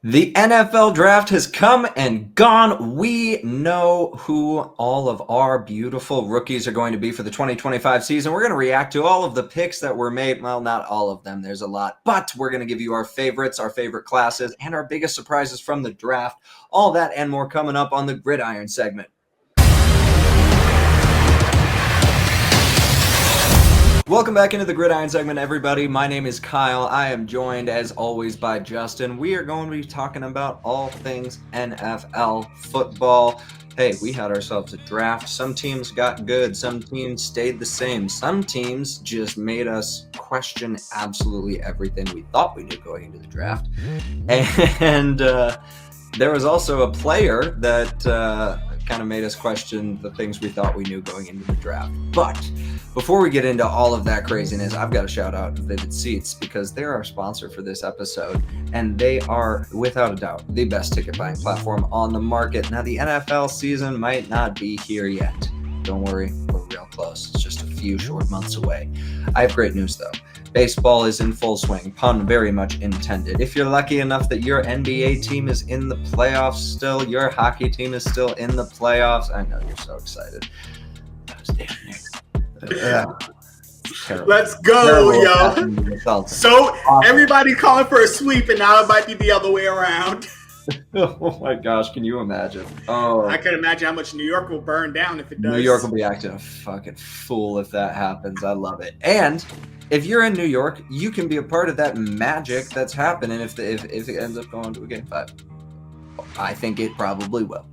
The NFL draft has come and gone. We know who all of our beautiful rookies are going to be for the 2025 season. We're going to react to all of the picks that were made. Well, not all of them. There's a lot. But we're going to give you our favorites, our favorite classes, and our biggest surprises from the draft. All that and more coming up on the Gridiron segment. Welcome back into the Gridiron segment, everybody. My name is Kyle. I am joined, as always, by Justin. We are going to be talking about all things NFL football. Hey, we had ourselves a draft. Some teams got good. Some teams stayed the same. Some teams just made us question absolutely everything we thought we knew going into the draft. And there was also a player that kind of made us question the things we thought we knew going into the draft. But before we get into all of that craziness, I've got to shout out Vivid Seats because they're our sponsor for this episode, and they are, without a doubt, the best ticket buying platform on the market. Now, the NFL season might not be here yet. Don't worry, we're real close. It's just a few short months away. I have great news, though. Baseball is in full swing, pun very much intended. If you're lucky enough that your NBA team is in the playoffs still, your hockey team is still in the playoffs, I know you're so excited. That was damn terrible. Let's go, yo. So everybody calling for a sweep, and now it might be the other way around. Oh my gosh, can you imagine? Oh, I can imagine how much New York will burn down if it does. New York will be acting a fucking fool if that happens. I love it. And if you're in New York, you can be a part of that magic that's happening if it ends up going to a Game 5. I think it probably will.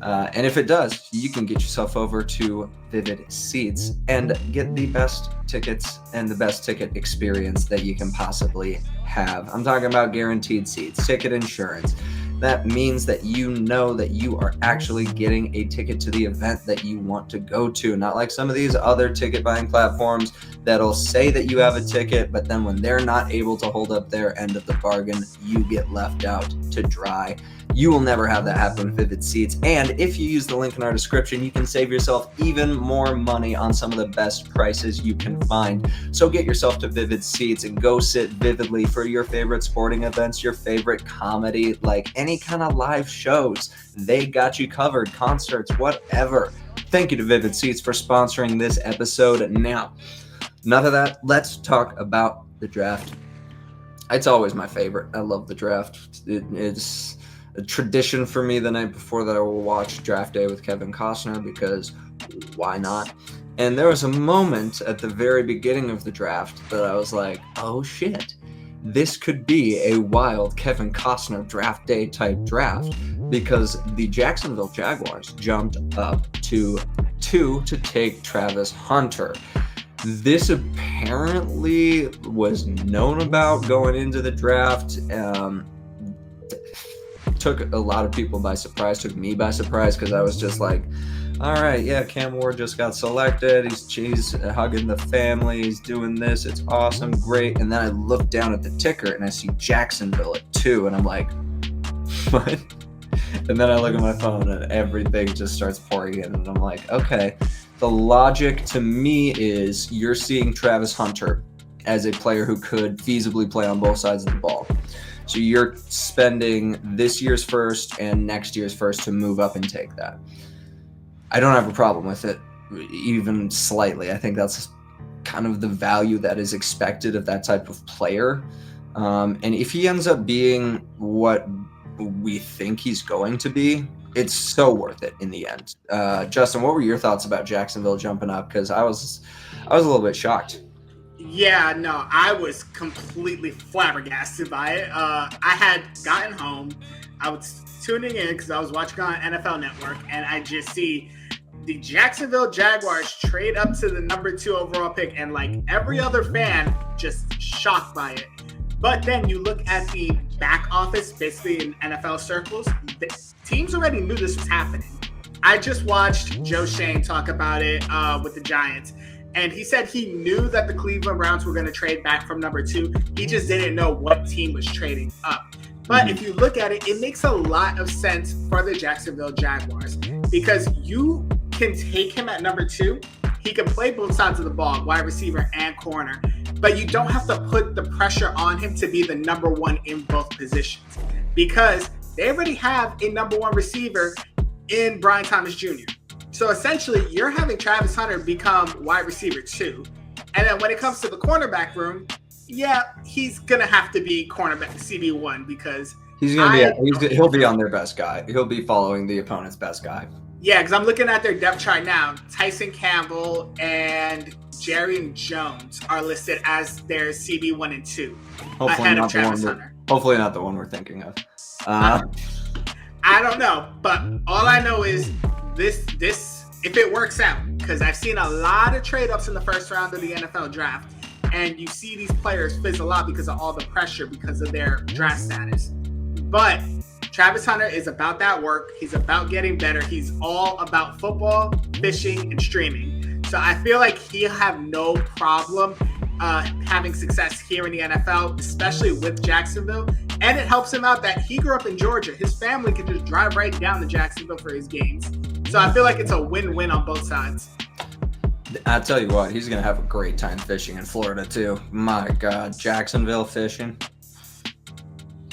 And if it does, you can get yourself over to Vivid Seats and get the best tickets and the best ticket experience that you can possibly have. I'm talking about guaranteed seats, ticket insurance. That means that you know that you are actually getting a ticket to the event that you want to go to. Not like some of these other ticket buying platforms that'll say that you have a ticket, but then when they're not able to hold up their end of the bargain, you get left out to dry. You will never have that happen with Vivid Seats. And if you use the link in our description, you can save yourself even more money on some of the best prices you can find. So get yourself to Vivid Seats and go sit vividly for your favorite sporting events, your favorite comedy, like any kind of live shows. They got you covered, concerts, whatever. Thank you to Vivid Seats for sponsoring this episode. Now, enough of that. Let's talk about the draft. It's always my favorite. I love the draft. It's a tradition for me the night before that I will watch Draft Day with Kevin Costner because why not? And there was a moment at the very beginning of the draft that I was like, oh shit, this could be a wild Kevin Costner Draft Day type draft because the Jacksonville Jaguars jumped up to 2 to take Travis Hunter. This apparently was known about going into the draft. Took a lot of people by surprise, took me by surprise because I was just like, all right, yeah, Cam Ward just got selected. He's hugging the family. He's doing this. It's awesome, great. And then I look down at the ticker and I see Jacksonville at 2 and I'm like, what? And then I look at my phone and everything just starts pouring in and I'm like, okay. The logic to me is you're seeing Travis Hunter as a player who could feasibly play on both sides of the ball. So you're spending this year's first and next year's first to move up and take that. I don't have a problem with it, even slightly. I think that's kind of the value that is expected of that type of player. And if he ends up being what we think he's going to be, it's so worth it in the end. Justin, what were your thoughts about Jacksonville jumping up? Because I was a little bit shocked. Yeah, no, I was completely flabbergasted by it. I had gotten home. I was tuning in because I was watching on NFL Network, and I just see the Jacksonville Jaguars trade up to the number 2 overall pick, and like every other fan, just shocked by it. But then you look at the back office, basically in NFL circles, the teams already knew this was happening. I just watched Joe Shane talk about it with the Giants. And he said he knew that the Cleveland Browns were going to trade back from number 2. He just didn't know what team was trading up. But if you look at it, it makes a lot of sense for the Jacksonville Jaguars because you can take him at number 2. He can play both sides of the ball, wide receiver and corner. But you don't have to put the pressure on him to be the number 1 in both positions. because they already have a number one receiver in Brian Thomas Jr. So essentially, you're having Travis Hunter become wide receiver 2. And then when it comes to the cornerback room, yeah, he's going to have to be cornerback CB1 because he'll be on their best guy. He'll be following the opponent's best guy. Yeah, because I'm looking at their depth chart now. Tyson Campbell and Jerry Jones are listed as their CB1 and 2 ahead of Travis Hunter. Hopefully not the one we're thinking of. I don't know, but all I know is this if it works out, because I've seen a lot of trade-ups in the first round of the NFL draft, and you see these players fizzle out because of all the pressure because of their draft status. But Travis Hunter is about that work. He's about getting better. He's all about football, fishing, and streaming. So I feel like he'll have no problem having success here in the NFL, especially with Jacksonville. And it helps him out that he grew up in Georgia. His family can just drive right down to Jacksonville for his games. So I feel like it's a win-win on both sides. I'll tell you what, he's going to have a great time fishing in Florida, too. My God, Jacksonville fishing.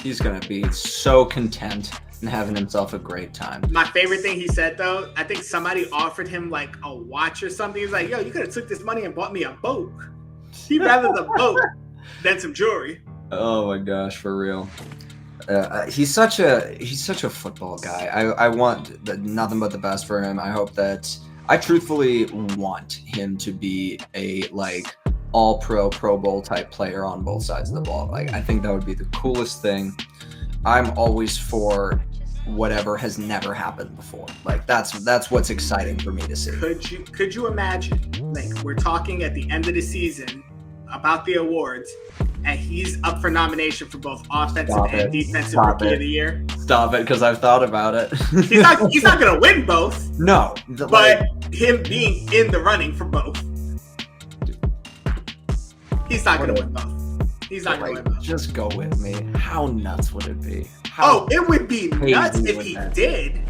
He's going to be so content and having himself a great time. My favorite thing he said, though, I think somebody offered him, like, a watch or something. He was like, yo, you could have took this money and bought me a boat. He'd rather the boat than some jewelry. Oh, my gosh, for real. He's such a football guy. I want nothing but the best for him. I truthfully want him to be a all-pro, Pro Bowl type player on both sides of the ball. Like, I think that would be the coolest thing. I'm always for whatever has never happened before. Like, that's what's exciting for me to see. Could you imagine? Like, we're talking at the end of the season about the awards, and he's up for nomination for both offensive and defensive rookie of the year. Stop it, because I've thought about it. He's not going to win both. No. But him being in the running for both. He's not going to win both. He's not going to win both. Just go with me. How nuts would it be? It would be nuts if he did.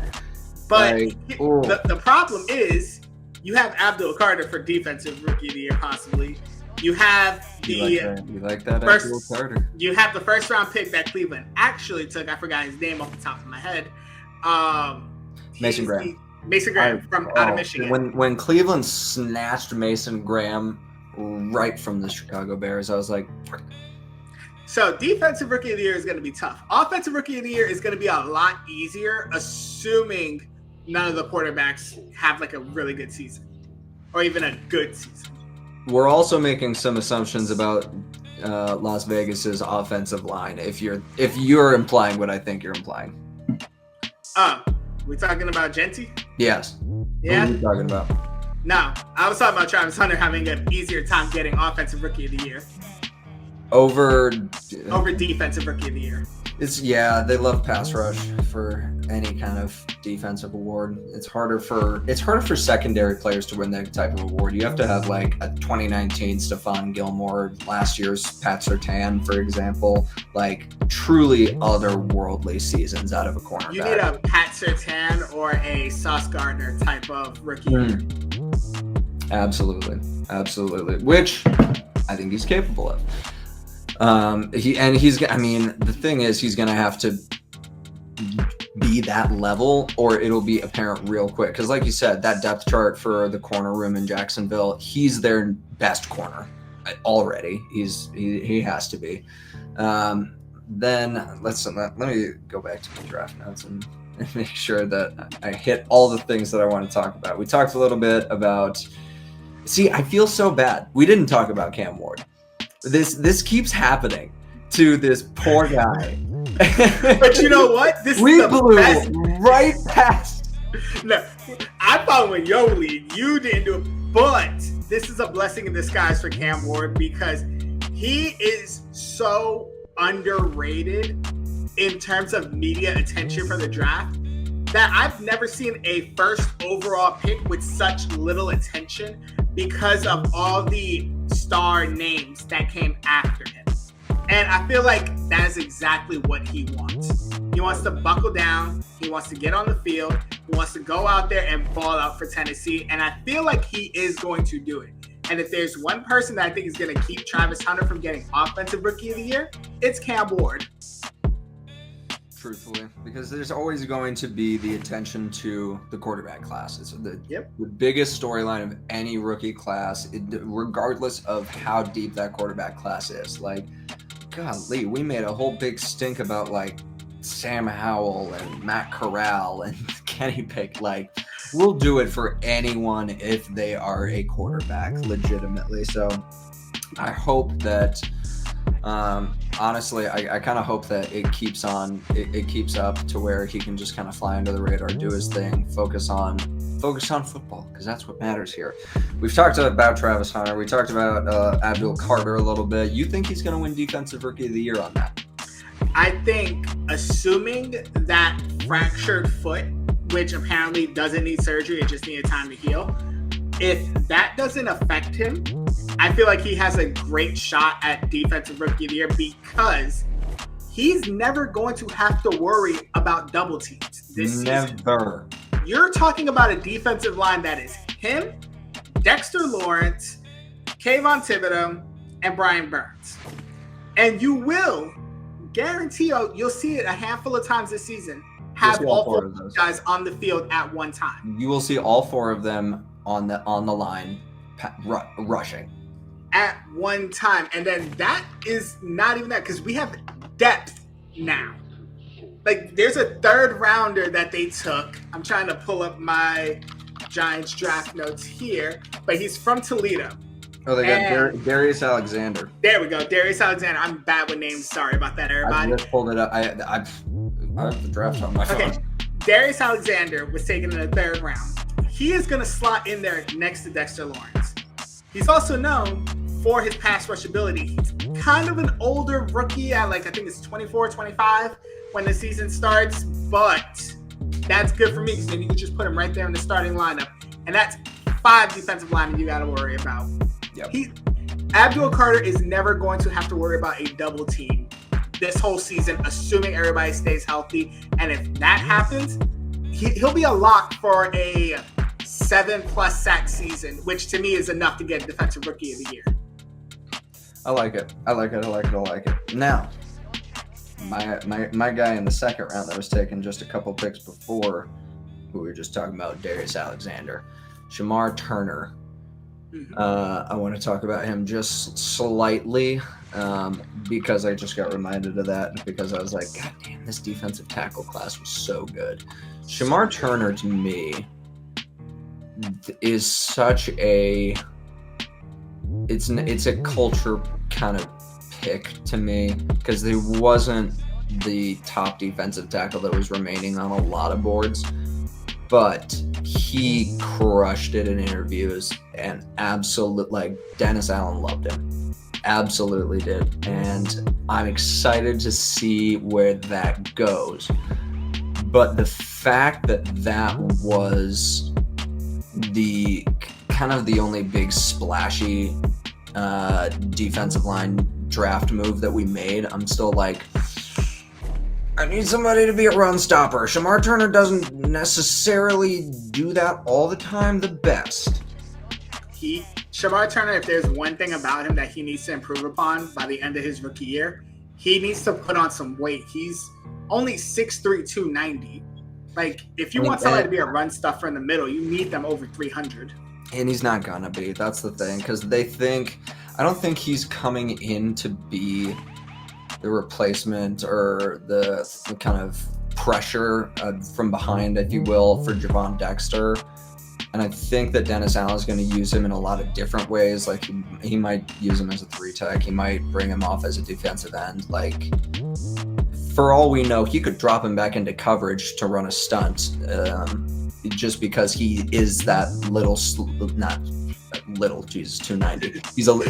But the problem is, you have Abdul Carter for defensive rookie of the year, possibly. You have you like that Abdul Carter. You have the first round pick that Cleveland actually took. I forgot his name off the top of my head. Mason Graham. Mason Graham out of Michigan. When Cleveland snatched Mason Graham right from the Chicago Bears, I was like, so defensive rookie of the year is going to be tough. Offensive rookie of the year is going to be a lot easier, assuming none of the quarterbacks have like a really good season or even a good season. We're also making some assumptions about Las Vegas's offensive line. If you're implying what I think you're implying. We talking about Genty? Yes. Yeah. What are you talking about? No, I was talking about Travis Hunter having an easier time getting offensive rookie of the year over defensive rookie of the year. They love pass rush for any kind of defensive award. It's harder for secondary players to win that type of award. You have to have like a 2019 Stephon Gilmore, last year's Pat Surtain, for example, like truly otherworldly seasons out of a cornerback. You need a Pat Surtain or a Sauce Gardner type of rookie. Absolutely. Which I think he's capable of. The thing is, he's going to have to be that level or it'll be apparent real quick. Because like you said, that depth chart for the corner room in Jacksonville, he's their best corner already. He has to be. Then let me go back to my draft notes and make sure that I hit all the things that I want to talk about. We talked a little bit about... See, I feel so bad. We didn't talk about Cam Ward. This keeps happening to this poor guy. But you know what? We blew right past. No, I following your lead. You didn't do it. But this is a blessing in disguise for Cam Ward because he is so underrated in terms of media attention for the draft that I've never seen a first overall pick with such little attention because of all the star names that came after him. And I feel like that is exactly what he wants. He wants to buckle down. He wants to get on the field. He wants to go out there and ball out for Tennessee. And I feel like he is going to do it. And if there's one person that I think is going to keep Travis Hunter from getting Offensive Rookie of the Year, it's Cam Ward. truthfully, because there's always going to be the attention to the quarterback class. It's the biggest storyline of any rookie class, regardless of how deep that quarterback class is. Like, golly, we made a whole big stink about like Sam Howell and Matt Corral and Kenny Pick. Like, we'll do it for anyone if they are a quarterback, legitimately. So I hope that honestly, I kind of hope that it keeps up to where he can just kind of fly under the radar, do his thing, focus on football, because that's what matters here. We've talked about Travis Hunter. We talked about Abdul Carter a little bit. You think he's going to win Defensive Rookie of the Year on that? I think, assuming that fractured foot, which apparently doesn't need surgery, it just needed time to heal, if that doesn't affect him, I feel like he has a great shot at Defensive Rookie of the Year because he's never going to have to worry about double teams this season. Never. You're talking about a defensive line that is him, Dexter Lawrence, Kayvon Thibodeau, and Brian Burns. And you will guarantee you'll see it a handful of times this season, have all four of those guys on the field at one time. You will see all four of them on the line rushing at one time. And then that is not even that, because we have depth now. Like, there's a third rounder that they took. I'm trying to pull up my Giants draft notes here, but he's from Toledo. Oh, they got Darius Alexander. There we go, Darius Alexander. I'm bad with names. Sorry about that, everybody. I just pulled it up. I have the draft on my phone. Okay, Darius Alexander was taken in the third round. He is going to slot in there next to Dexter Lawrence. He's also known for his pass rush ability. He's kind of an older rookie at, like, I think it's 24, 25 when the season starts, but that's good for me because then you can just put him right there in the starting lineup. And that's 5 defensive linemen you got to worry about. Yep. Abdul Carter is never going to have to worry about a double team this whole season, assuming everybody stays healthy. And if that happens, he'll be a lock for a 7+ sack season, which to me is enough to get Defensive Rookie of the Year. I like it. Now, my guy in the second round that was taken just a couple picks before, who we were just talking about, Darius Alexander, Shamar Turner. I want to talk about him just slightly because I just got reminded of that, because I was like, God damn, this defensive tackle class was so good. Shamar Turner, to me, is such a it's a culture kind of pick to me, because there wasn't the top defensive tackle that was remaining on a lot of boards, but he crushed it in interviews, and like Dennis Allen loved him, absolutely did, and I'm excited to see where that goes. But the fact that was the kind of the only big splashy defensive line draft move that we made, I'm still like, I need somebody to be a run stopper. Shamar Turner doesn't necessarily do that all the time the best. Shamar Turner, if there's one thing about him that he needs to improve upon by the end of his rookie year, he needs to put on some weight. He's only 6'3", 290. Like, if you want somebody to be a run stuffer in the middle, you need them over 300. And he's not gonna be. That's the thing, because I don't think he's coming in to be the replacement or the kind of pressure from behind, if you will, for Javon Dexter. And I think that Dennis Allen is going to use him in a lot of different ways. Like, he might use him as a 3-tech. He might bring him off as a defensive end. Like, for all we know, he could drop him back into coverage to run a stunt, just because he is that Jesus, 290.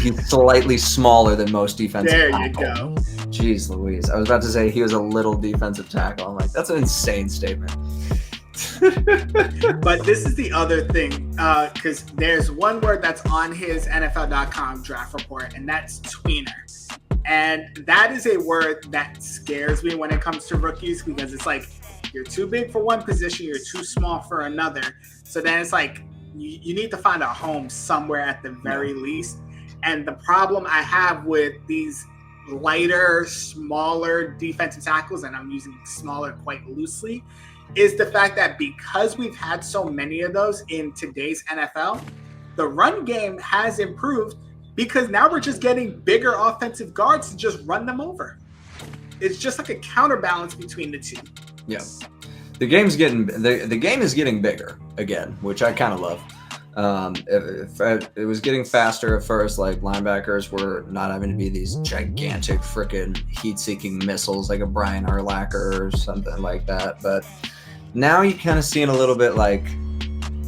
He's slightly smaller than most defensive tackles. There you go. Jeez Louise. I was about to say he was a little defensive tackle. I'm like, that's an insane statement. But this is the other thing, because there's one word that's on his NFL.com draft report, and that's tweener. And that is a word that scares me when it comes to rookies, because it's like, you're too big for one position, you're too small for another. So then it's like, you need to find a home somewhere at the very least. And the problem I have with these lighter, smaller defensive tackles, and I'm using smaller quite loosely, is the fact that because we've had so many of those in today's NFL, the run game has improved because now we're just getting bigger offensive guards to just run them over. It's just like a counterbalance between the two. Yeah. The game is getting bigger again, which I kind of love. It was getting faster at first. Like linebackers were not having to be these gigantic freaking heat-seeking missiles like a Brian Urlacher or something like that. But now you kind of seeing a little bit like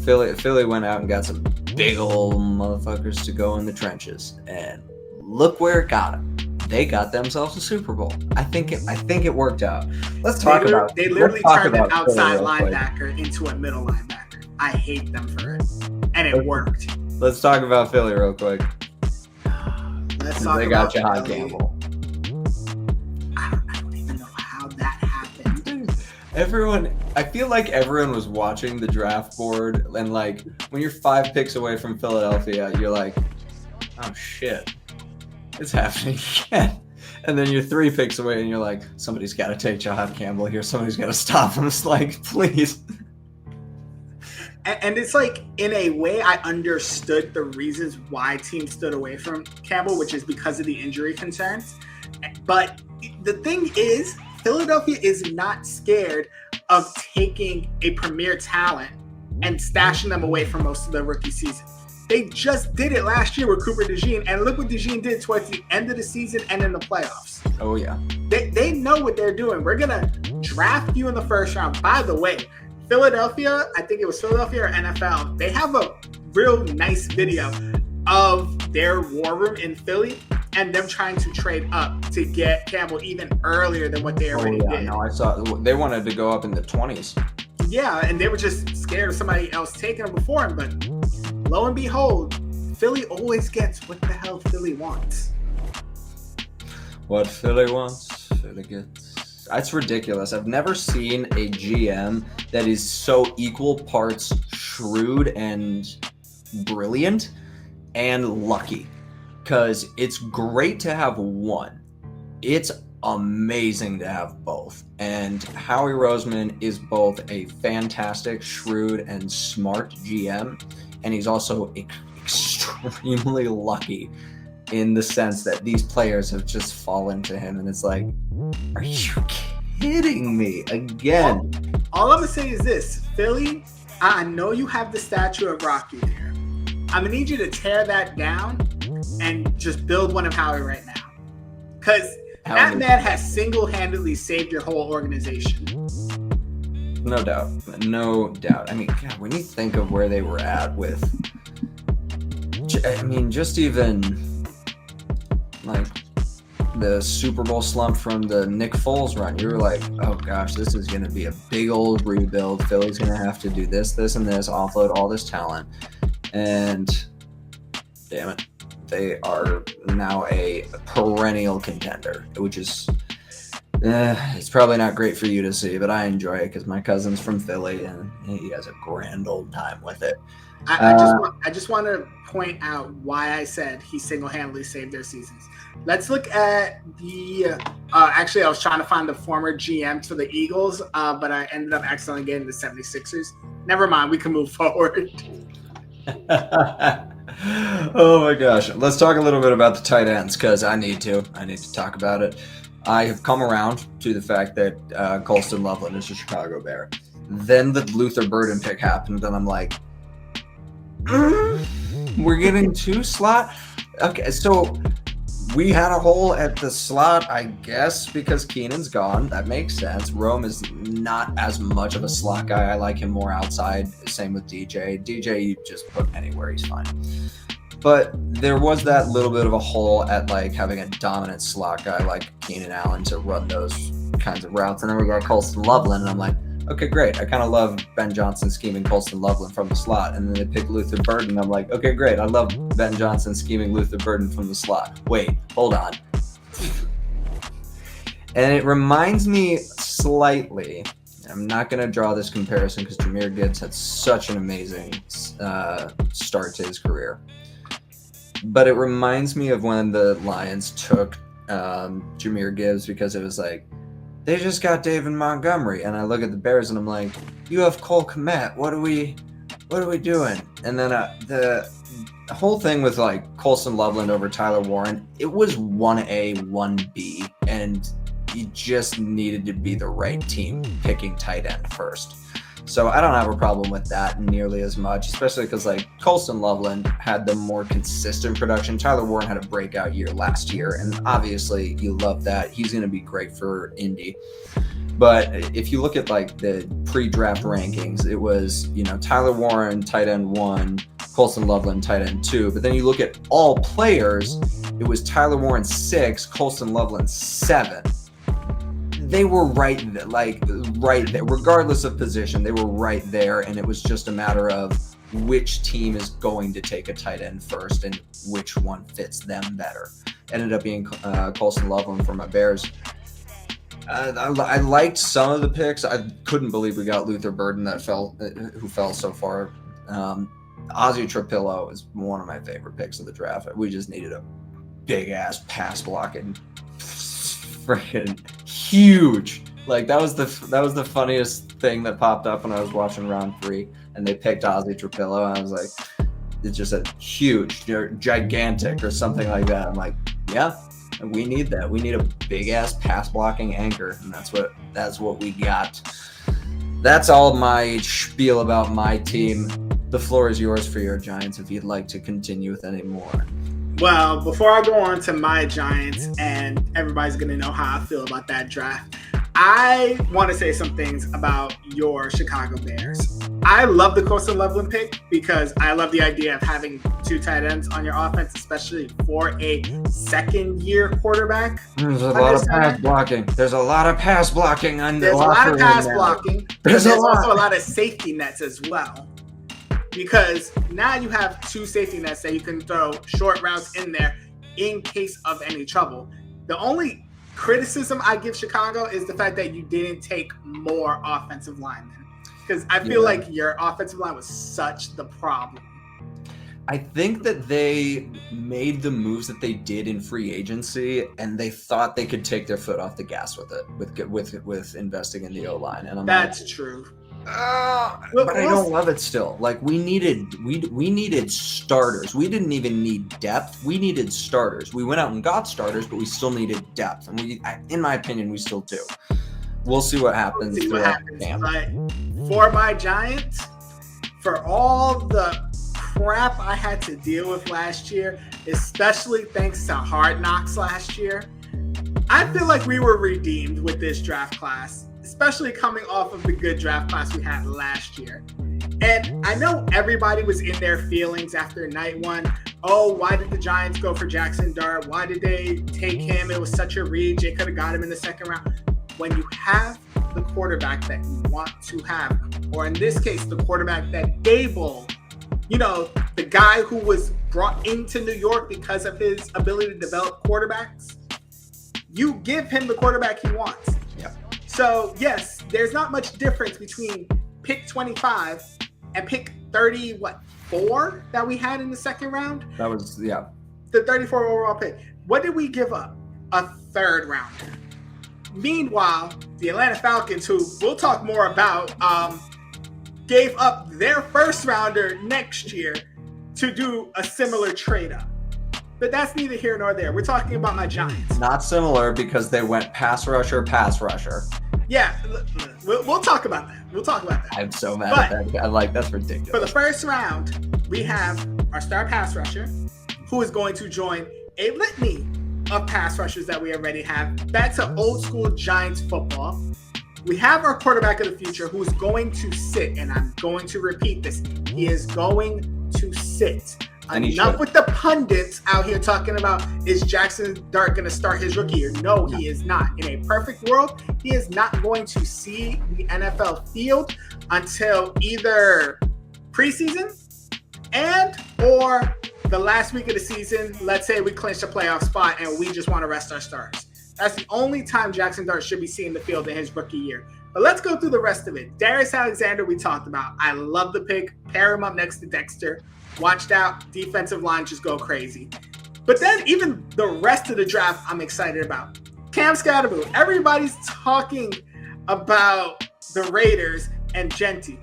Philly went out and got some big old motherfuckers to go in the trenches, and look where it got them. They got themselves a Super Bowl. I think it worked out. They literally turned an outside linebacker into a middle linebacker. I hate them for it, and it worked. Let's talk about Philly real quick. They got Jahad Campbell. I don't even know how that happened. I feel like everyone was watching the draft board, and like when you're 5 picks away from Philadelphia, you're like, oh shit, it's happening again. And then you're 3 picks away, and you're like, somebody's got to take Jahad Campbell here. Somebody's got to stop him. It's like, please. And it's like, in a way, I understood the reasons why teams stood away from Campbell, which is because of the injury concerns. But the thing is, Philadelphia is not scared of taking a premier talent and stashing them away for most of the rookie season. They just did it last year with Cooper DeJean, and look what DeJean did towards the end of the season and in the playoffs. Oh, yeah. They know what they're doing. We're going to draft you in the first round. By the way, Philadelphia, I think it was Philadelphia or NFL, they have a real nice video of their war room in Philly and them trying to trade up to get Campbell even earlier than what they already did. No, I saw they wanted to go up in the 20s. Yeah, and they were just scared of somebody else taking them before him. But lo and behold, Philly always gets what the hell Philly wants. What Philly wants, Philly gets. That's ridiculous. I've never seen a GM that is so equal parts shrewd and brilliant and lucky. Because it's great to have one. It's amazing to have both. And Howie Roseman is both a fantastic, shrewd, and smart GM. And he's also extremely lucky in the sense that these players have just fallen to him, and it's like, are you kidding me again? All I'm gonna say is this, Philly, I know you have the statue of Rocky there. I'm gonna need you to tear that down and just build one of Howie right now, because that man has single-handedly saved your whole organization. No doubt. I mean, God, when you think of where they were at with, just even like the Super Bowl slump from the Nick Foles run, you were like, oh gosh, this is going to be a big old rebuild. Philly's going to have to do this, and this, offload all this talent. And damn it, they are now a perennial contender, which is, it's probably not great for you to see, but I enjoy it because my cousin's from Philly and he has a grand old time with it. I just want to point out why I said he single-handedly saved their seasons. Let's look at the actually, I was trying to find the former GM for the Eagles, but I ended up accidentally getting the 76ers. Never mind, we can move forward. Oh my gosh. Let's talk a little bit about the tight ends, because I need to talk about it. I have come around to the fact that Colston Loveland is a Chicago Bear. Then the Luther Burden pick happened, and I'm like, we're getting 2 slot? Okay, so we had a hole at the slot, I guess, because Keenan's gone. That makes sense. Rome is not as much of a slot guy. I like him more outside. Same with DJ. DJ, you just put anywhere, he's fine. But there was that little bit of a hole at like having a dominant slot guy like Keenan Allen to run those kinds of routes. And then we got Colston Loveland, and I'm like, okay, great. I kind of love Ben Johnson scheming Colston Loveland from the slot. And then they pick Luther Burden. I'm like, okay, great. I love Ben Johnson scheming Luther Burden from the slot. Wait, hold on. And it reminds me slightly, I'm not going to draw this comparison because Jahmyr Gibbs had such an amazing start to his career. But it reminds me of when the Lions took Jameer Gibbs because it was like, they just got David Montgomery, and I look at the Bears and I'm like, you have Cole Kmet. What are we doing? And then the whole thing with like Colson Loveland over Tyler Warren, it was 1A, 1B, and you just needed to be the right team picking tight end first. So I don't have a problem with that nearly as much, especially because like Colson Loveland had the more consistent production. Tyler Warren had a breakout year last year, and obviously you love that. He's going to be great for Indy. But if you look at like the pre-draft rankings, it was, Tyler Warren, tight end 1, Colson Loveland, tight end 2. But then you look at all players, it was Tyler Warren 6, Colson Loveland 7. They were right there, regardless of position. They were right there, and it was just a matter of which team is going to take a tight end first and which one fits them better. Ended up being Colson Loveland for my Bears. I liked some of the picks. I couldn't believe we got Luther Burden who fell so far. Ozzie Trapillo is one of my favorite picks of the draft. We just needed a big ass pass blocking, freaking huge. Like that was the funniest thing that popped up when I was watching round 3, and they picked Ozzie Trapillo, and I was like, it's just a huge, gigantic or something like that. I'm like, yeah. We need that. We need a big ass pass blocking anchor, and that's what we got. That's all my spiel about my team. The floor is yours for your Giants if you'd like to continue with any more. Well, before I go on to my Giants, and everybody's gonna know how I feel about that draft, I want to say some things about your Chicago Bears. I love the Colson Loveland pick because I love the idea of having 2 tight ends on your offense, especially for a second-year quarterback. There's a lot of pass blocking. There's a lot of pass blocking. There's also a lot of safety nets as well. Because now you have 2 safety nets that you can throw short routes in there in case of any trouble. The only criticism I give Chicago is the fact that you didn't take more offensive linemen. Because I feel like your offensive line was such the problem. I think that they made the moves that they did in free agency, and they thought they could take their foot off the gas with it, with investing in the O-line. And that's true. But I don't love it still. Like we needed starters. We didn't even need depth. We needed starters. We went out and got starters, but we still needed depth. And in my opinion, we still do. We'll see what happens. But for my Giants, for all the crap I had to deal with last year, especially thanks to Hard Knocks last year, I feel like we were redeemed with this draft class, especially coming off of the good draft class we had last year. And I know everybody was in their feelings after night 1. Oh, why did the Giants go for Jackson Dart? Why did they take him? It was such a reach. They could have got him in the second round. When you have the quarterback that you want to have, or in this case, the quarterback that Dable, the guy who was brought into New York because of his ability to develop quarterbacks, you give him the quarterback he wants. Yeah. So, yes, there's not much difference between pick 25 and pick 4 that we had in the second round. That was, the 34 overall pick. What did we give up? A third rounder. Meanwhile, the Atlanta Falcons, who we'll talk more about, gave up their first rounder next year to do a similar trade up. But that's neither here nor there. We're talking about my Giants. Not similar because they went pass rusher. Yeah, we'll talk about that. I'm so mad at that. That's ridiculous. For the first round, we have our star pass rusher, who is going to join a litany of pass rushers that we already have. Back to old school Giants football. We have our quarterback of the future who is going to sit, and I'm going to repeat this. He is going to sit. Enough with the pundits out here talking about, is Jackson Dart going to start his rookie year? No, he is not. In a perfect world, he is not going to see the NFL field until either preseason or the last week of the season. Let's say we clinch a playoff spot and we just want to rest our starters. That's the only time Jackson Dart should be seeing the field in his rookie year. But let's go through the rest of it. Darius Alexander, we talked about. I love the pick. Pair him up next to Dexter. Watched out. Defensive line just go crazy. But then even the rest of the draft, I'm excited about. Cam Scatterboo. Everybody's talking about the Raiders and Genty.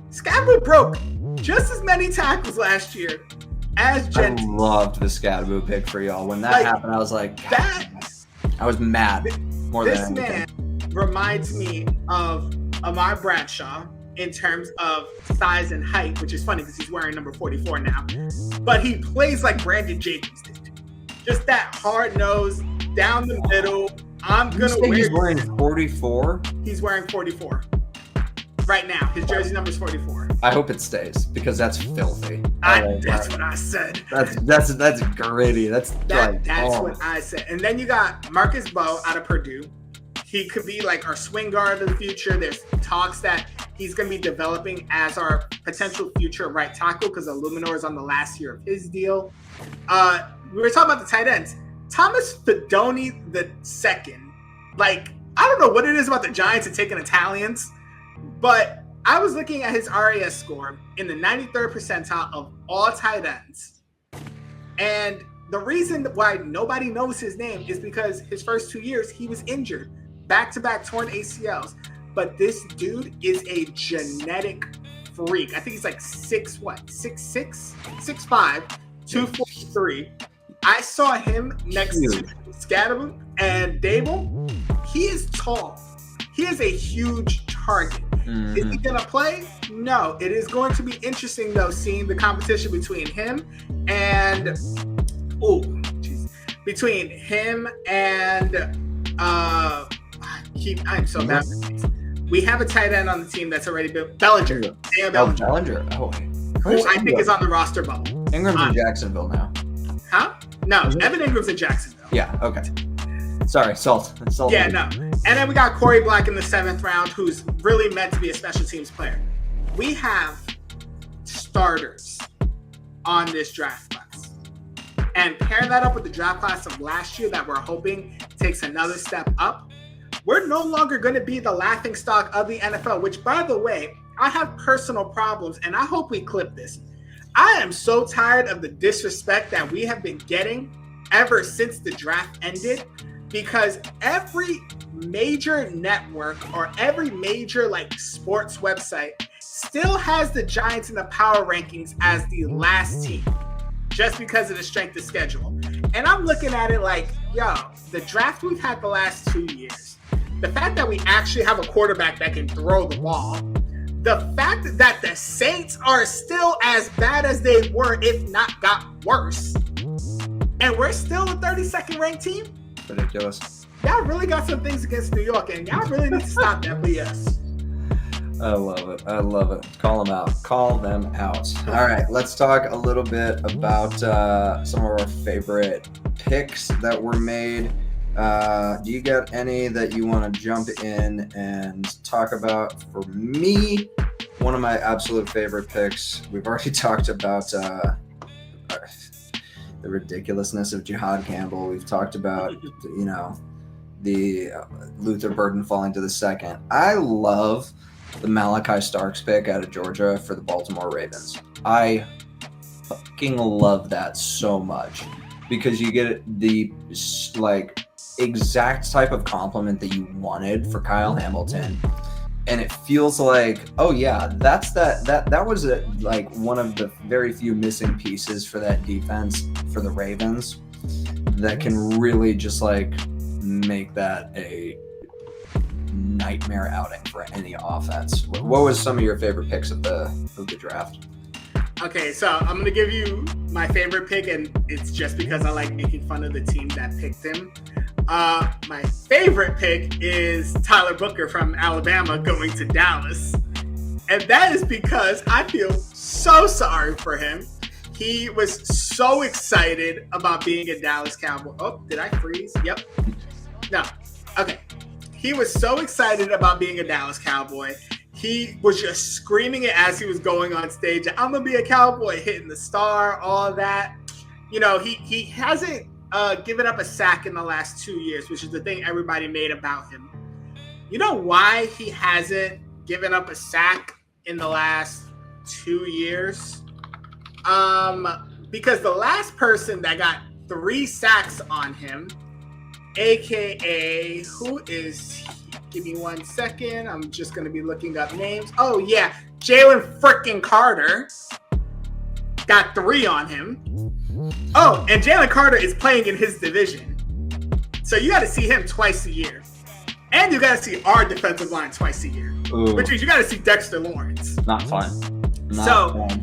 Scatterboo broke just as many tackles last year as Genty. I loved the Scatterboo pick for y'all. When that happened, I was like, that. I was mad more this than anything. Man reminds me of Ahmad Bradshaw in terms of size and height, which is funny because he's wearing number 44 now. But he plays like Brandon Jacobs did. Just that hard nose, down the middle. I'm going to wear. He's wearing 44? He's wearing 44. Right now. His jersey number is 44. I hope it stays because that's filthy. That's what I said. That's gritty. That's what I said. And then you got Marcus Bowe out of Purdue. He could be like our swing guard of the future. There's talks that he's going to be developing as our potential future right tackle because Illuminor is on the last year of his deal. We were talking about the tight ends. Thomas Fidoni the second. Like, I don't know what it is about the Giants and taking Italians, but I was looking at his RAS score in the 93rd percentile of all tight ends. And the reason why nobody knows his name is because his first 2 years, he was injured. Back-to-back torn ACLs. But this dude is a genetic freak. I think he's like 6'6", 6'5", 243. I saw him next to Scatterboo and Dable. He is tall. He is a huge target. Mm-hmm. Is he going to play? No. It is going to be interesting, though, seeing the competition between him and... between him and... I'm so bad. We have a tight end on the team that's already been... Bellinger. Bellinger. Oh, who I think is on the roster bubble. Ingram's in Jacksonville now. Huh? No, Evan Ingram's in Jacksonville. Yeah, okay. Sorry, salt. Yeah, no. And then we got Corey Black in the 7th round, who's really meant to be a special teams player. We have starters on this draft class. And pair that up with the draft class of last year that we're hoping takes another step up. We're no longer going to be the laughingstock of the NFL, which, by the way, I have personal problems, and I hope we clip this. I am so tired of the disrespect that we have been getting ever since the draft ended, because every major network or every major sports website still has the Giants in the power rankings as the last team just because of the strength of schedule. And I'm looking at it like, the draft we've had the last 2 years, the fact that we actually have a quarterback that can throw the ball, the fact that the Saints are still as bad as they were, if not got worse, and we're still a 32nd ranked team. Ridiculous. Y'all really got some things against New York, and y'all really need to stop that BS. I love it. Call them out. All right, let's talk a little bit about some of our favorite picks that were made. Do you got any that you want to jump in and talk about? For me, one of my absolute favorite picks, we've already talked about the ridiculousness of Jihad Campbell. We've talked about, the Luther Burden falling to the second. I love the Malachi Starks pick out of Georgia for the Baltimore Ravens. I fucking love that so much because you get the exact type of compliment that you wanted for Kyle Hamilton, and it feels like, oh yeah, that was one of the very few missing pieces for that defense for the Ravens that can really just make that a nightmare outing for any offense. What was some of your favorite picks of the draft? Okay, so I'm gonna give you my favorite pick, and it's just because I like making fun of the team that picked him. My favorite pick is Tyler Booker from Alabama going to Dallas. And that is because I feel so sorry for him. He was so excited about being a Dallas Cowboy. Oh, did I freeze? Yep. No. Okay. He was so excited about being a Dallas Cowboy. He was just screaming it as he was going on stage. I'm going to be a Cowboy, hitting the star, all that. He hasn't given up a sack in the last 2 years, which is the thing everybody made about him. You know why he hasn't given up a sack in the last 2 years? Because the last person that got 3 sacks on him, aka who is he? Give me 1 second. I'm just going to be looking up names. Oh, yeah. Jalen frickin' Carter got 3 on him. Oh, and Jalen Carter is playing in his division. So you got to see him twice a year. And you got to see our defensive line twice a year. Ooh. Which means you got to see Dexter Lawrence. Not fun.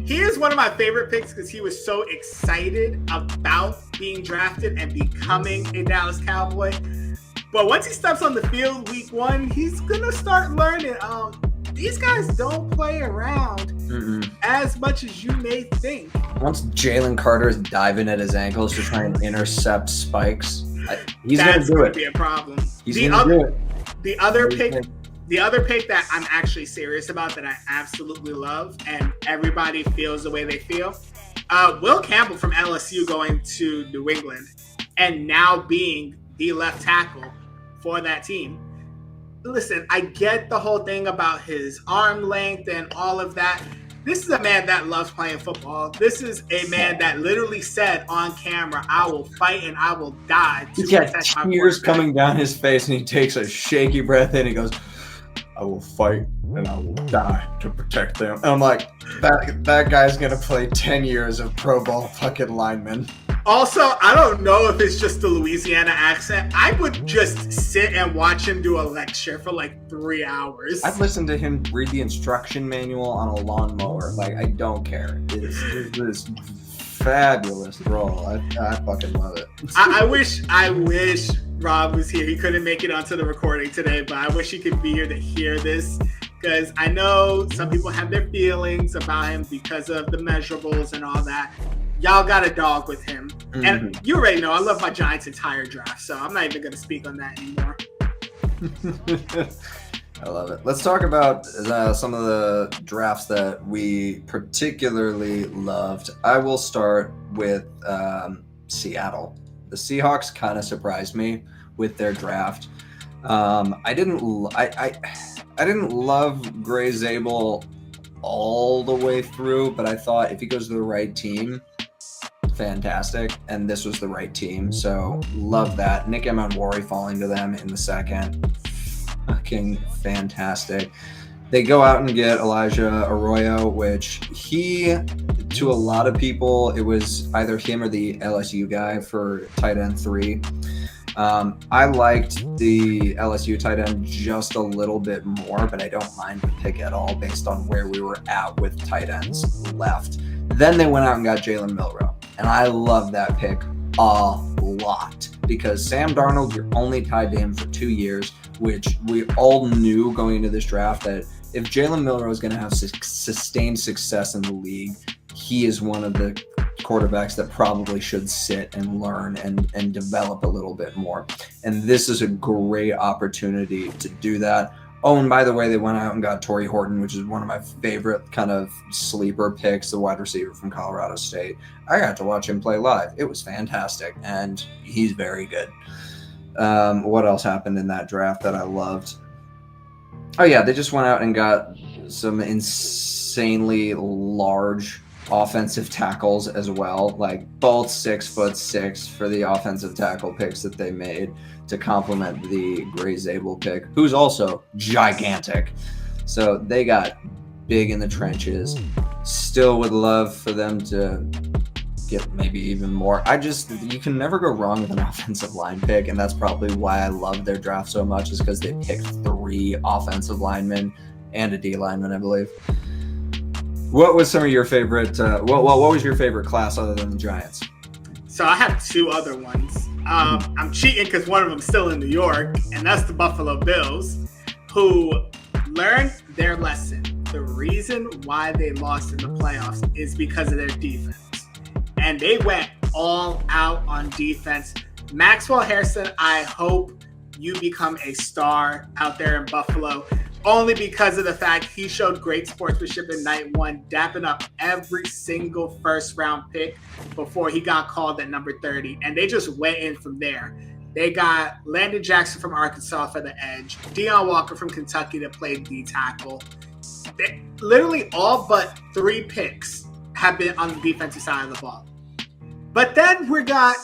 He is one of my favorite picks because he was so excited about being drafted and becoming a Dallas Cowboy. But once he steps on the field week 1, he's going to start learning. These guys don't play around as much as you may think. Once Jalen Carter is diving at his ankles to try and intercept spikes, he's going to do it. Be a problem. He's going to do it. The other pick that I'm actually serious about that I absolutely love and everybody feels the way they feel, Will Campbell from LSU going to New England and now being the left tackle for that team. Listen, I get the whole thing about his arm length and all of that. This is a man that loves playing football. This is a man that literally said on camera, I will fight and I will die. He got tears coming down his face and he takes a shaky breath in. He goes, I will fight and I will die to protect them. And I'm like, that guy's going to play 10 years of pro ball fucking lineman. Also, I don't know if it's just the Louisiana accent. I would just sit and watch him do a lecture for like 3 hours. I've listened to him read the instruction manual on a lawnmower. Like, I don't care. It's this fabulous role. I fucking love it. I wish Rob was here. He couldn't make it onto the recording today, but I wish he could be here to hear this. Because I know some people have their feelings about him because of the measurables and all that. Y'all got a dog with him. Mm-hmm. And you already know I love my Giants' entire draft, so I'm not even going to speak on that anymore. I love it. Let's talk about some of the drafts that we particularly loved. I will start with Seattle. The Seahawks kind of surprised me with their draft. I didn't love Gray Zabel all the way through, but I thought if he goes to the right team, fantastic, and this was the right team, so love that. Nick Emanwari falling to them in the second, fucking fantastic. They go out and get Elijah Arroyo, which to a lot of people, it was either him or the LSU guy for tight end 3. I liked the LSU tight end just a little bit more, but I don't mind the pick at all based on where we were at with tight ends left. Then they went out and got Jalen Milroe, and I love that pick a lot because Sam Darnold, you're only tied to him for 2 years, which we all knew going into this draft that if Jalen Milroe is going to have sustained success in the league, he is one of the quarterbacks that probably should sit and learn and develop a little bit more. And this is a great opportunity to do that. Oh, and by the way, they went out and got Torrey Horton, which is one of my favorite kind of sleeper picks, the wide receiver from Colorado State. I got to watch him play live. It was fantastic, and he's very good. What else happened in that draft that I loved? Oh, yeah, they just went out and got some insanely large offensive tackles as well, like both 6'6" for the offensive tackle picks that they made to complement the Gray Zabel pick, who's also gigantic. So they got big in the trenches. Still would love for them to get maybe even more. You can never go wrong with an offensive line pick, and that's probably why I love their draft so much, is because they picked 3 offensive linemen and a D lineman, I believe. What was some of your favorite? What was your favorite class other than the Giants? So I have 2 other ones. I'm cheating because one of them's still in New York, and that's the Buffalo Bills, who learned their lesson. The reason why they lost in the playoffs is because of their defense, and they went all out on defense. Maxwell Harrison, I hope you become a star out there in Buffalo. Only because of the fact he showed great sportsmanship in night 1, dapping up every single first-round pick before he got called at number 30. And they just went in from there. They got Landon Jackson from Arkansas for the edge, Deion Walker from Kentucky that played D-tackle. Literally all but 3 picks have been on the defensive side of the ball. But then we got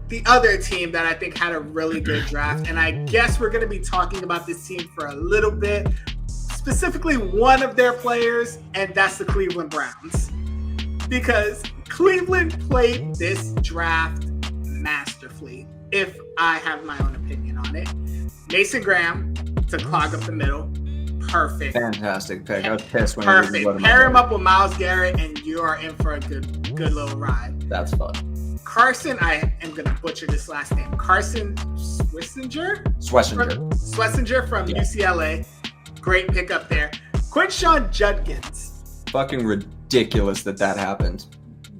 the other team that I think had a really good draft, and I guess we're going to be talking about this team for a little bit, specifically one of their players, and that's the Cleveland Browns. Because Cleveland played this draft masterfully, if I have my own opinion on it. Mason Graham to clog up the middle. Perfect. Fantastic pick. I was pissed when Perfect. he didn't go to Pair him up with Myles Garrett, and you are in for a good little ride. That's fun. Carson, I am going to butcher this last name. Carson Swessinger from UCLA. Great pickup there. Quinshawn Judkins. Fucking ridiculous that happened.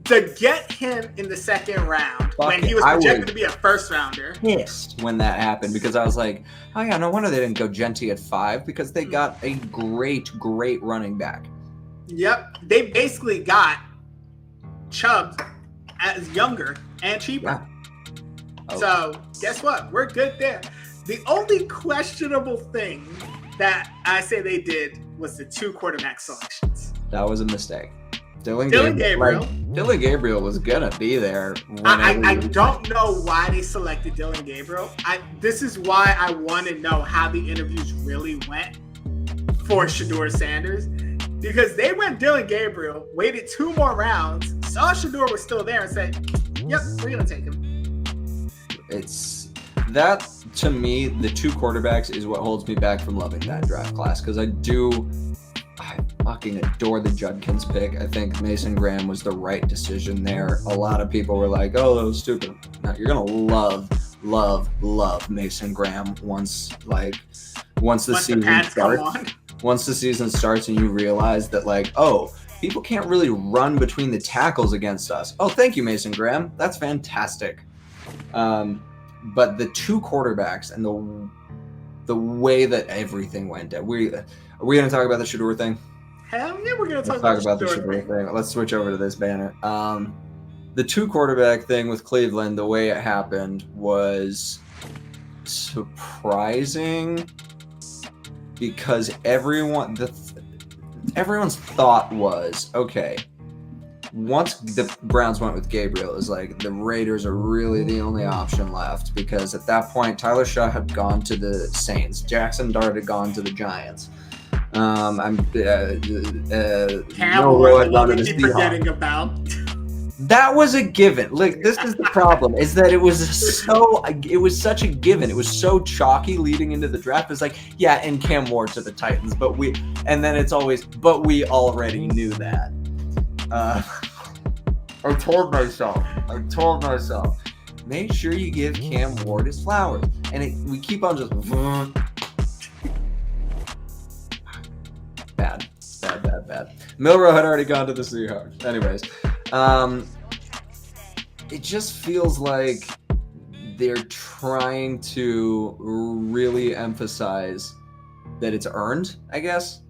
To get him in the second round when he was projected to be a first rounder. Pissed when that happened because I was like, oh yeah, no wonder they didn't go Genty at 5 because they got a great running back. Yep. They basically got Chubb as younger and cheaper. Yeah. Okay. So guess what? We're good there. The only questionable thing that I say they did was the 2 quarterback selections. That was a mistake. Dylan Gabriel was gonna be there. I don't know why they selected Dylan Gabriel. This is why I want to know how the interviews really went for Shedeur Sanders, because they went Dylan Gabriel, waited 2 more rounds, saw Shedeur was still there, and said, "Yep, we're gonna take him." It's that to me. The 2 quarterbacks is what holds me back from loving that draft class because I fucking adore the Judkins pick. I think Mason Graham was the right decision there. A lot of people were like, oh, that was stupid. No, you're going to love Mason Graham once the season starts and you realize that like, oh, people can't really run between the tackles against us. Oh, thank you, Mason Graham. That's fantastic. But the 2 quarterbacks and the way that everything went down. Are we going to talk about the Shedeur thing? Hell yeah, we're going to talk about the Shedeur thing. Let's switch over to this banner. The 2 quarterback thing with Cleveland, the way it happened was surprising because everyone's thought was, okay, once the Browns went with Gabriel, it was like the Raiders are really the only option left because at that point, Tyler Shaw had gone to the Saints. Jackson Dart had gone to the Giants. Cam Ward, what we keep forgetting about. That was a given. Like, this is the problem, is that it was such a given. It was so chalky leading into the draft. It's like, yeah, and Cam Ward to the Titans, but we already knew that. I told myself, make sure you give Cam Ward his flowers. And we keep on just bad. Milroe had already gone to the Seahawks. Anyways, it just feels like they're trying to really emphasize that it's earned, I guess,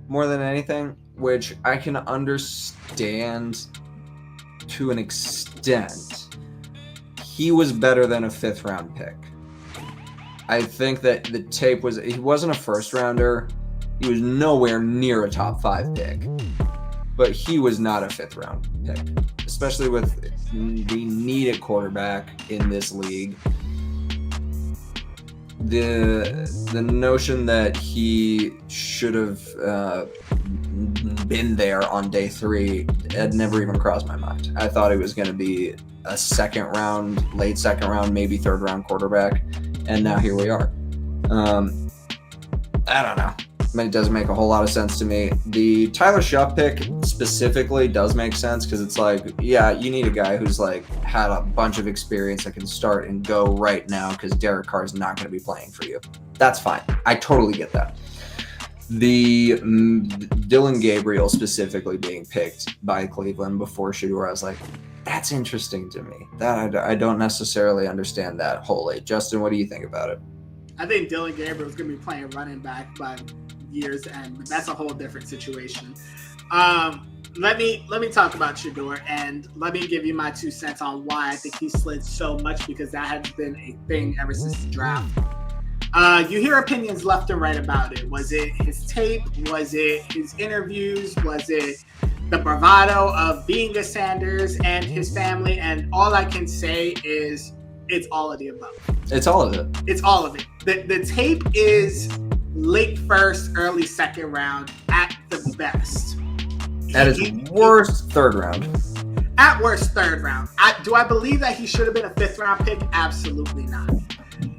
more than anything, which I can understand to an extent. He was better than a 5th round pick. I think that the tape he wasn't a first rounder. He was nowhere near a top 5 pick, but he was not a 5th round pick, especially with the need at quarterback in this league. The notion that he should have been there on day 3 had never even crossed my mind. I thought he was going to be a late second round, maybe 3rd round quarterback, and now here we are. I don't know. It doesn't make a whole lot of sense to me. The Tyler Shaw pick specifically does make sense because it's like, yeah, you need a guy who's like had a bunch of experience that can start and go right now because Derek Carr is not going to be playing for you. That's fine. I totally get that. The Dylan Gabriel specifically being picked by Cleveland before Shedeur, I was like, that's interesting to me. That I don't necessarily understand that wholly. Justin, what do you think about it? I think Dylan Gabriel is going to be playing running back by year's end, but that's a whole different situation. Let me talk about Shedeur, and let me give you my 2 cents on why I think he slid so much, because that has been a thing ever since the draft. You hear opinions left and right about it. Was it his tape? Was it his interviews? Was it the bravado of being a Sanders and his family? And all I can say is It's all of the above. It's all of it. It's all of it. The tape is late first, early second round at the best. At his worst, third round. At worst, third round. Do I believe that he should have been a fifth round pick? Absolutely not.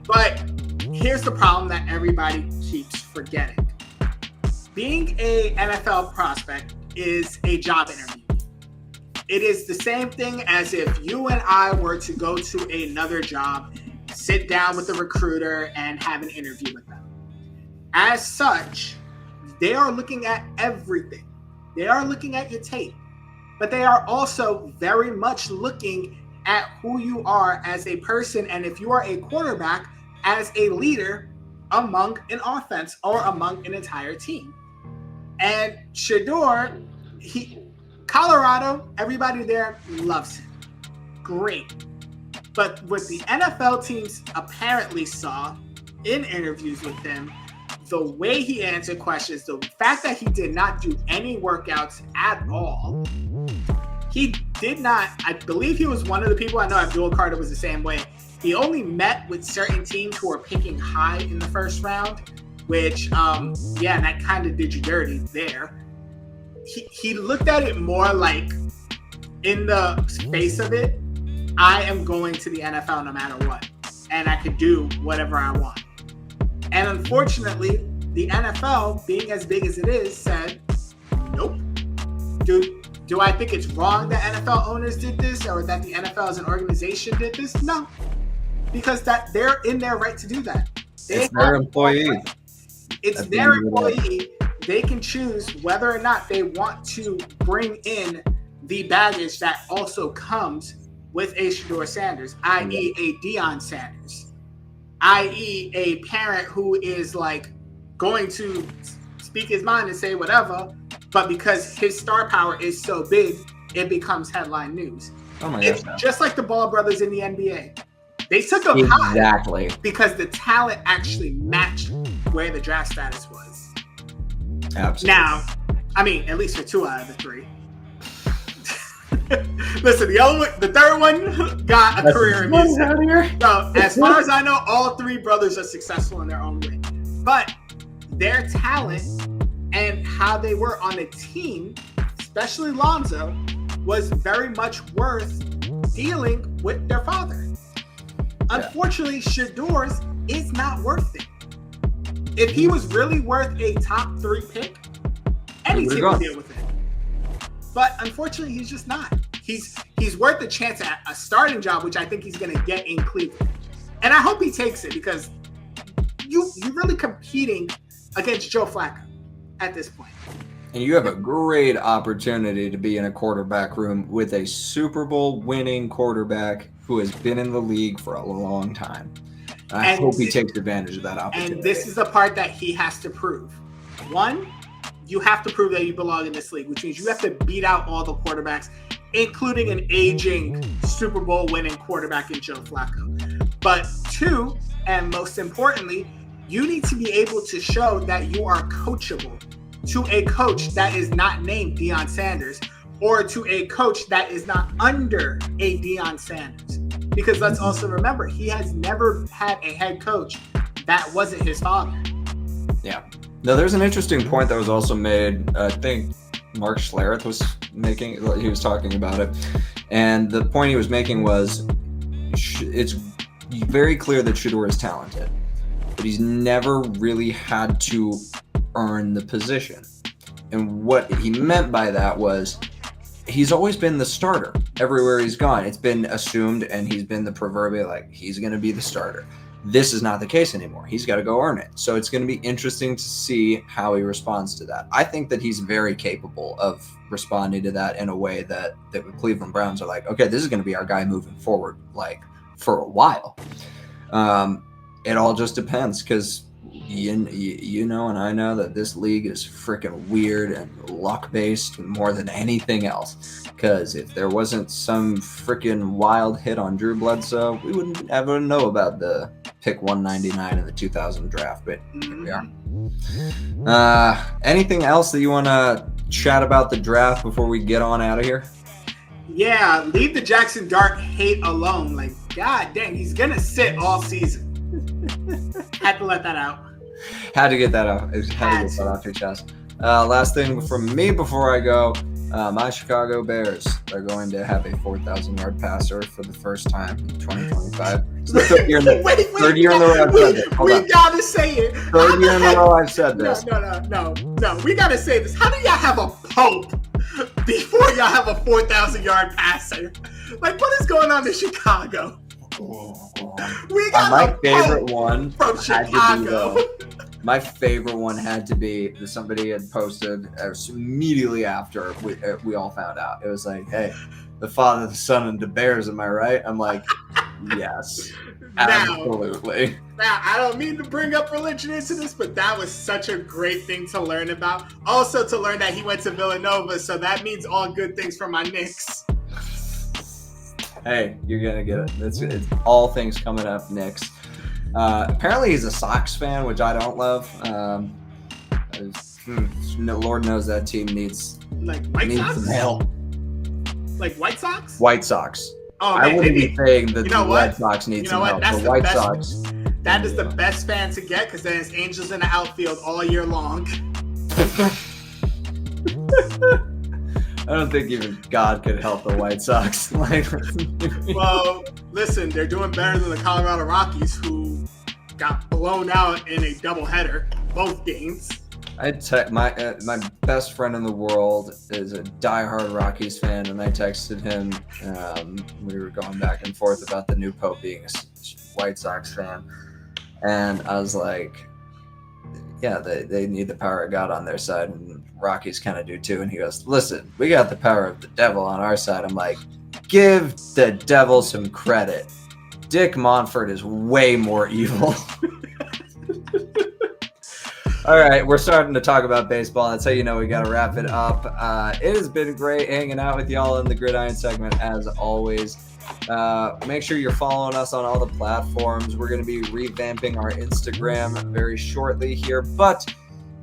But here's the problem that everybody keeps forgetting. Being a NFL prospect is a job interview. It is the same thing as if you and I were to go to another job, sit down with the recruiter, and have an interview with them. As such, they are looking at everything. They are looking at your tape, but they are also very much looking at who you are as a person, and if you are a quarterback, as a leader among an offense or among an entire team. And Shedeur, Colorado, everybody there loves him. Great. But what the NFL teams apparently saw in interviews with him, the way he answered questions, the fact that he did not do any workouts at all. He did not, I believe he was one of the people, I know Abdul Carter was the same way. He only met with certain teams who are picking high in the first round, which, that kind of did you dirty there. He looked at it more like, in the face of it, I am going to the NFL no matter what, and I could do whatever I want. And unfortunately, the NFL, being as big as it is, said, nope. Do I think it's wrong that NFL owners did this, or that the NFL as an organization did this? No. Because that they're in their right to do that. It's their employee. It's their employee. They can choose whether or not they want to bring in the baggage that also comes with a Shedeur Sanders, i.e. a Deion Sanders, i.e. a parent who is like going to speak his mind and say whatever, but because his star power is so big, it becomes headline news. Oh my It's gosh. just like the Ball brothers in the NBA. They took him high because the talent actually matched where the draft status was. Absolutely. Now, I mean, at least for 2 out of the 3. Listen, the third one got a career in music. So, as far as I know, all 3 brothers are successful in their own way. But their talent and how they were on the team, especially Lonzo, was very much worth dealing with their father. Unfortunately, Shedeur's is not worth it. If he was really worth a top 3 pick, any team would deal with it. But unfortunately, he's just not. He's worth a chance at a starting job, which I think he's going to get in Cleveland. And I hope he takes it, because you're really competing against Joe Flacco at this point. And you have a great opportunity to be in a quarterback room with a Super Bowl winning quarterback who has been in the league for a long time. I hope he takes advantage of that opportunity. And this is the part that he has to prove. 1, you have to prove that you belong in this league, which means you have to beat out all the quarterbacks, including an aging Super Bowl winning quarterback in Joe Flacco. But 2, and most importantly, you need to be able to show that you are coachable to a coach that is not named Deion Sanders, or to a coach that is not under a Deion Sanders. Because let's also remember, he has never had a head coach that wasn't his father. Yeah. Now, there's an interesting point that was also made. I think Mark Schlereth was making, he was talking about it. And the point he was making was, it's very clear that Shedeur is talented, but he's never really had to earn the position. And what he meant by that was, he's always been the starter everywhere he's gone. It's been assumed, and he's been the proverbial, like, he's going to be the starter. This is not the case anymore. He's got to go earn it. So it's going to be interesting to see how he responds to that. I think that he's very capable of responding to that in a way that the Cleveland Browns are like, okay, this is going to be our guy moving forward, like, for a while. It all just depends, because you know and I know that this league is freaking weird and luck-based more than anything else. Because if there wasn't some freaking wild hit on Drew Bledsoe, we wouldn't ever know about the pick 199 in the 2000 draft. But here we are. Anything else that you want to chat about the draft before we get on out of here? Yeah, leave the Jackson Dart hate alone. Like, God dang, he's gonna sit all season. Had to let that out. Had to get that out. Had to get that off your chest. Last thing from me before I go, my Chicago Bears are going to have a 4,000-yard passer for the first time in 2025. It's the third year in a row I've said this. We gotta say it. Third year in a row I've said this. No. We gotta say this. How do y'all have a Pope before y'all have a 4,000-yard passer? Like, what is going on in Chicago? We got my favorite one from Chicago. My favorite one had to be that somebody had posted immediately after we all found out. It was like, hey, the Father, the Son, and the Bears, am I right? I'm like, yes, absolutely. Now, I don't mean to bring up religion into this, but that was such a great thing to learn about. Also to learn that he went to Villanova, so that means all good things for my Knicks. Hey, you're going to get it. It's all things coming up, Knicks. Apparently he's a Sox fan, which I don't love. Lord knows that team needs some help. Like White Sox? White Sox. Oh, man, I wouldn't be saying that the White Sox need some help. That's the White Sox. That is the best fan to get because then it's Angels in the outfield all year long. I don't think even God could help the White Sox. Well, listen, they're doing better than the Colorado Rockies, who got blown out in a doubleheader, both games. My best friend in the world is a diehard Rockies fan, and I texted him. We were going back and forth about the new Pope being a White Sox fan, and I was like, yeah, they need the power of God on their side, and Rockies kind of do too. And he goes, listen, we got the power of the devil on our side. I'm like, give the devil some credit. Dick Monfort is way more evil. All right, we're starting to talk about baseball. That's how you know we got to wrap it up. It has been great hanging out with y'all in the Gridiron segment, as always. Make sure you're following us on all the platforms. We're going to be revamping our Instagram very shortly here, but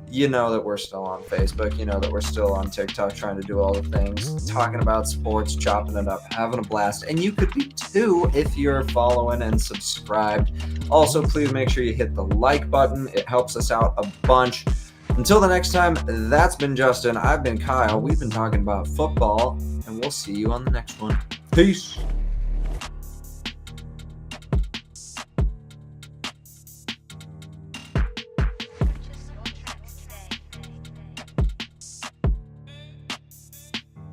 you know that we're still on Facebook. You know that we're still on TikTok trying to do all the things, talking about sports, chopping it up, having a blast. And you could be too if you're following and subscribed. Also, please make sure you hit the like button. It helps us out a bunch. Until the next time, that's been Justin. I've been Kyle. We've been talking about football, and we'll see you on the next one. Peace.